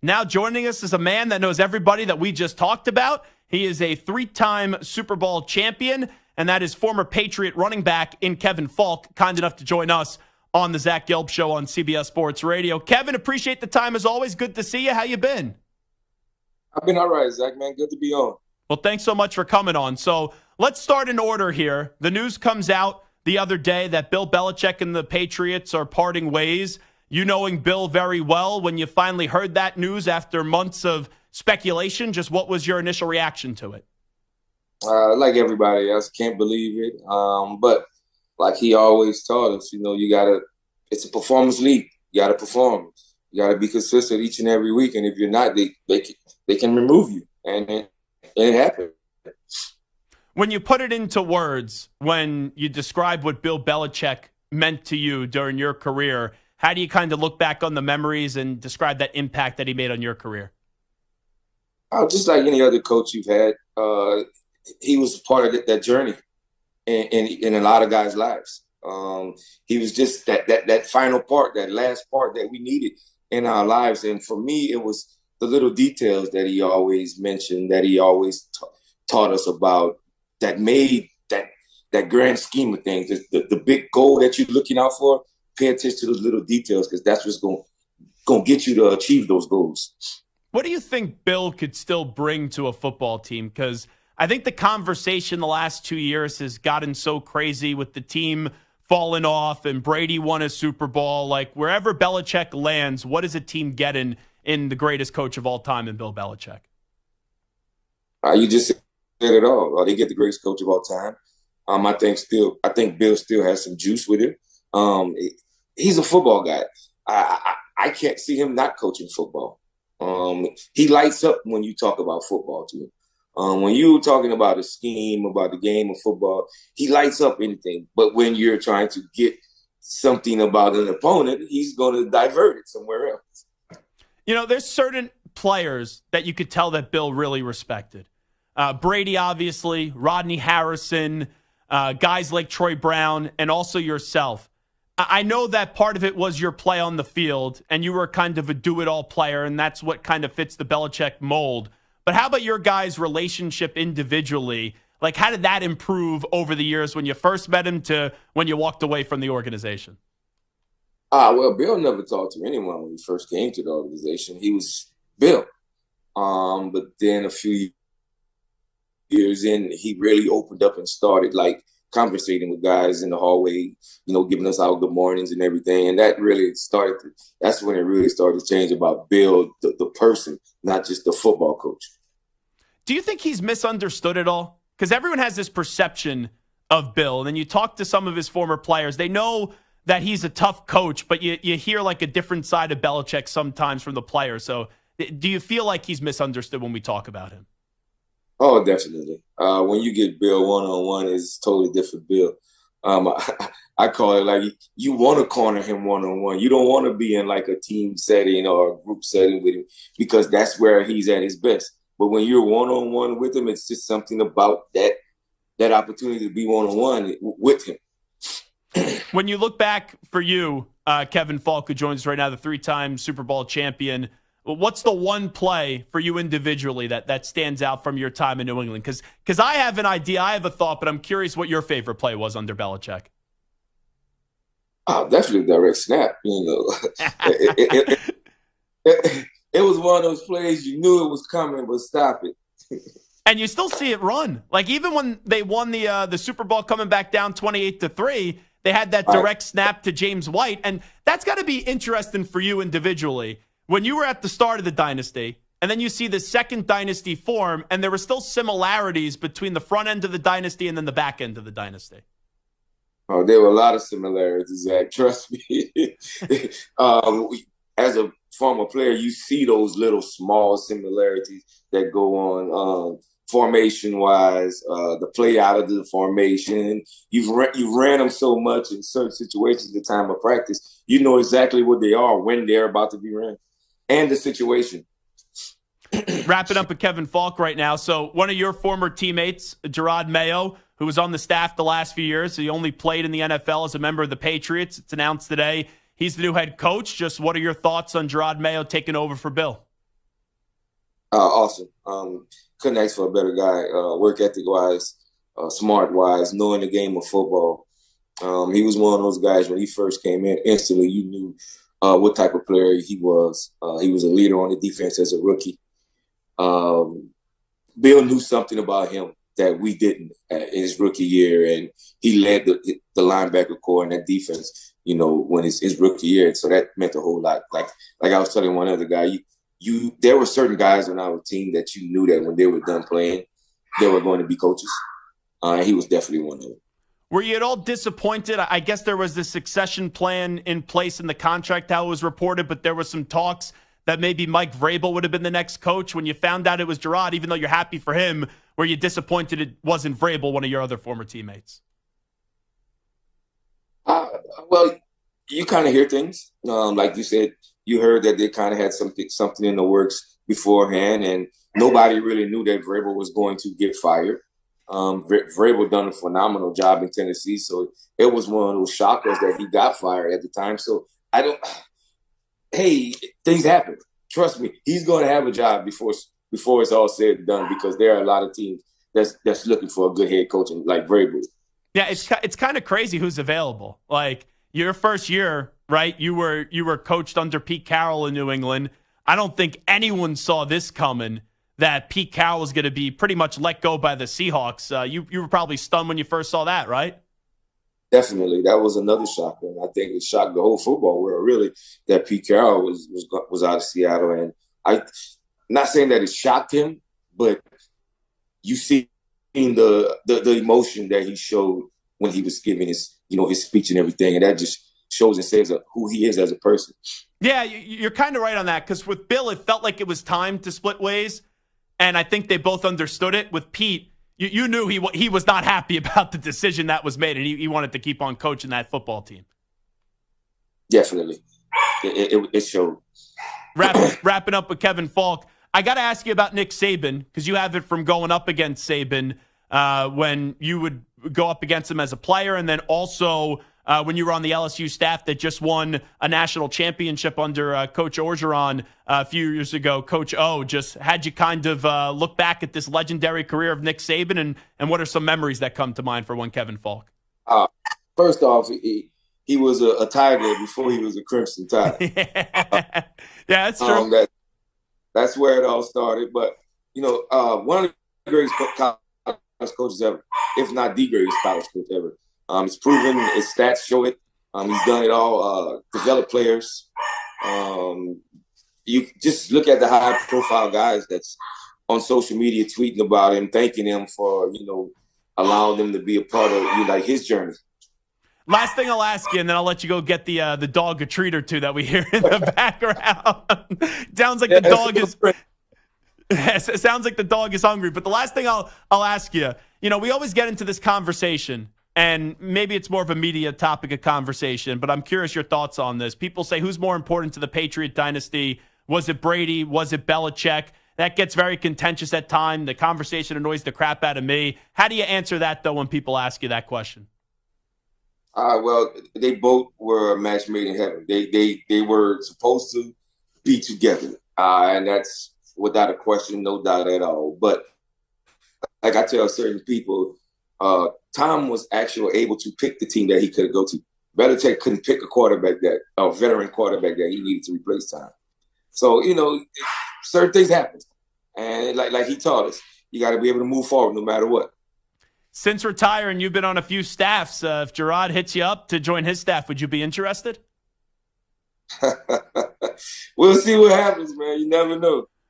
Now joining us is a man that knows everybody that we just talked about. He is a 3-time Super Bowl champion, and that is former Patriot running back in Kevin Faulk, kind enough to join us on the Zach Gelb Show on CBS Sports Radio. Kevin, appreciate the time as always. Good to see you. How you been? I've been all right, Zach, man. Good to be on. Well, thanks so much for coming on. So let's start in order here. The news comes out the other day that Bill Belichick and the Patriots are parting ways. You knowing Bill very well, when you finally heard that news after months of speculation, just what was your initial reaction to it? Like everybody else, can't believe it. But like he always taught us, it's a performance league. You got to perform. You got to be consistent each and every week. And if you're not, they can remove you. And it happened. When you put it into words, when you describe what Bill Belichick meant to you during your career, how do you kind of look back on the memories and describe that impact that he made on your career? Just like any other coach you've had, he was part of that journey in a lot of guys' lives. He was just that final part, that last part that we needed in our lives. And for me, it was the little details that he always mentioned, that he always taught us about, that made that grand scheme of things. The big goal that you're looking out for, pay attention to those little details, because that's what's going to get you to achieve those goals. What do you think Bill could still bring to a football team? Because I think the conversation the last 2 years has gotten so crazy with the team falling off and Brady won a Super Bowl. Like, wherever Belichick lands, what is a team getting in the greatest coach of all time in Bill Belichick? You just said it all. They get the greatest coach of all time. I think Bill still has some juice with him. He's a football guy. I can't see him not coaching football. He lights up when you talk about football to him. When you're talking about a scheme, about the game of football, he lights up anything. But when you're trying to get something about an opponent, he's going to divert it somewhere else. There's certain players that you could tell that Bill really respected. Brady, obviously, Rodney Harrison, guys like Troy Brown, and also yourself. I know that part of it was your play on the field, and you were kind of a do-it-all player, and that's what kind of fits the Belichick mold. But how about your guys' relationship individually? Like, how did that improve over the years when you first met him to when you walked away from the organization? Well, Bill never talked to anyone when he first came to the organization. He was Bill. But then a few years in, he really opened up and started, conversating with guys in the hallway, giving us our good mornings and everything. And that's when it really started to change about Bill, the person, not just the football coach. Do you think he's misunderstood at all? Because everyone has this perception of Bill. And then you talk to some of his former players. They know that he's a tough coach, but you hear like a different side of Belichick sometimes from the players. So do you feel like he's misunderstood when we talk about him? Oh, definitely. When you get Bill one-on-one, it's totally different Bill. I call it like you want to corner him one-on-one. You don't want to be in like a team setting or a group setting with him, because that's where he's at his best. But when you're one-on-one with him, it's just something about that opportunity to be one-on-one with him. When you look back for you, Kevin Faulk, who joins us right now, the 3-time Super Bowl champion, what's the one play for you individually that stands out from your time in New England? Because I have an idea, I have a thought, but I'm curious what your favorite play was under Belichick. Oh, definitely direct snap. It was one of those plays you knew it was coming, but stop it. And you still see it run. Like, even when they won the Super Bowl coming back down 28-3, they had that direct snap to James White. And that's got to be interesting for you individually. When you were at the start of the dynasty, and then you see the second dynasty form, and there were still similarities between the front end of the dynasty and then the back end of the dynasty. Oh, there were a lot of similarities, Zach. Trust me. As a former player, you see those little small similarities that go on formation-wise, the play out of the formation. You've ran them so much in certain situations at the time of practice. You know exactly what they are when they're about to be ran and the situation. Wrapping up with Kevin Faulk right now. So one of your former teammates, Jerod Mayo, who was on the staff the last few years, he only played in the NFL as a member of the Patriots. It's announced today he's the new head coach. Just what are your thoughts on Jerod Mayo taking over for Bill? Awesome. Couldn't ask for a better guy. Work ethic wise, smart wise, knowing the game of football. He was one of those guys when he first came in. Instantly, you knew what type of player he was. He was a leader on the defense as a rookie. Um, Bill knew something about him that we didn't in his rookie year, and he led the linebacker core and that defense. When his rookie year, so that meant a whole lot. Like I was telling one other guy, there were certain guys on our team that you knew that when they were done playing, they were going to be coaches. And he was definitely one of them. Were you at all disappointed? I guess there was this succession plan in place in the contract, how it was reported, but there was some talks that maybe Mike Vrabel would have been the next coach. When you found out it was Jerod, even though you're happy for him, were you disappointed it wasn't Vrabel, one of your other former teammates? Well, you kind of hear things. Like you said, you heard that they kind of had something in the works beforehand, and nobody really knew that Vrabel was going to get fired. Vrabel done a phenomenal job in Tennessee, so it was one of those shockers that he got fired at the time. So I don't. Hey, things happen. Trust me, he's going to have a job before it's all said and done, because there are a lot of teams that's looking for a good head coach like Vrabel. Yeah, it's kind of crazy who's available. Like your first year, right? You were coached under Pete Carroll in New England. I don't think anyone saw this coming, that Pete Carroll was going to be pretty much let go by the Seahawks. You were probably stunned when you first saw that, right? Definitely, that was another shocker, and I think it shocked the whole football world really that Pete Carroll was out of Seattle. And I'm not saying that it shocked him, but you see the emotion that he showed when he was giving his speech and everything, and that just shows and says who he is as a person. Yeah, you're kind of right on that, because with Bill, it felt like it was time to split ways, and I think they both understood it. With Pete, you knew he was not happy about the decision that was made, and he wanted to keep on coaching that football team. Definitely, it showed. Wrapping up with Kevin Faulk, I got to ask you about Nick Saban, because you have it from going up against Saban when you would go up against him as a player, and then also when you were on the LSU staff that just won a national championship under Coach Orgeron a few years ago. Coach O, just had you kind of look back at this legendary career of Nick Saban, and what are some memories that come to mind for one Kevin Faulk? First off, he was a Tiger before he was a Crimson Tide. Yeah, that's true. That's where it all started. But, one of the greatest college coaches ever, if not the greatest college coach ever. It's proven, his stats show it. He's done it all, developed players. You just look at the high-profile guys that's on social media tweeting about him, thanking him for, allowing them to be a part of his journey. Last thing I'll ask you, and then I'll let you go get the dog a treat or two that we hear in the background. Sounds like the dog is. It sounds like the dog is hungry. But the last thing I'll ask you, we always get into this conversation, and maybe it's more of a media topic of conversation, but I'm curious your thoughts on this. People say, who's more important to the Patriot dynasty? Was it Brady? Was it Belichick? That gets very contentious at times. The conversation annoys the crap out of me. How do you answer that, though, when people ask you that question? Well, they both were a match made in heaven. They were supposed to be together, and that's without a question, no doubt at all. But like I tell certain people, Tom was actually able to pick the team that he could go to. Belichick couldn't pick a veteran quarterback that he needed to replace Tom. So certain things happen, and like he taught us, you got to be able to move forward no matter what. Since retiring, you've been on a few staffs. If Jerod hits you up to join his staff, would you be interested? We'll see what happens, man. You never know.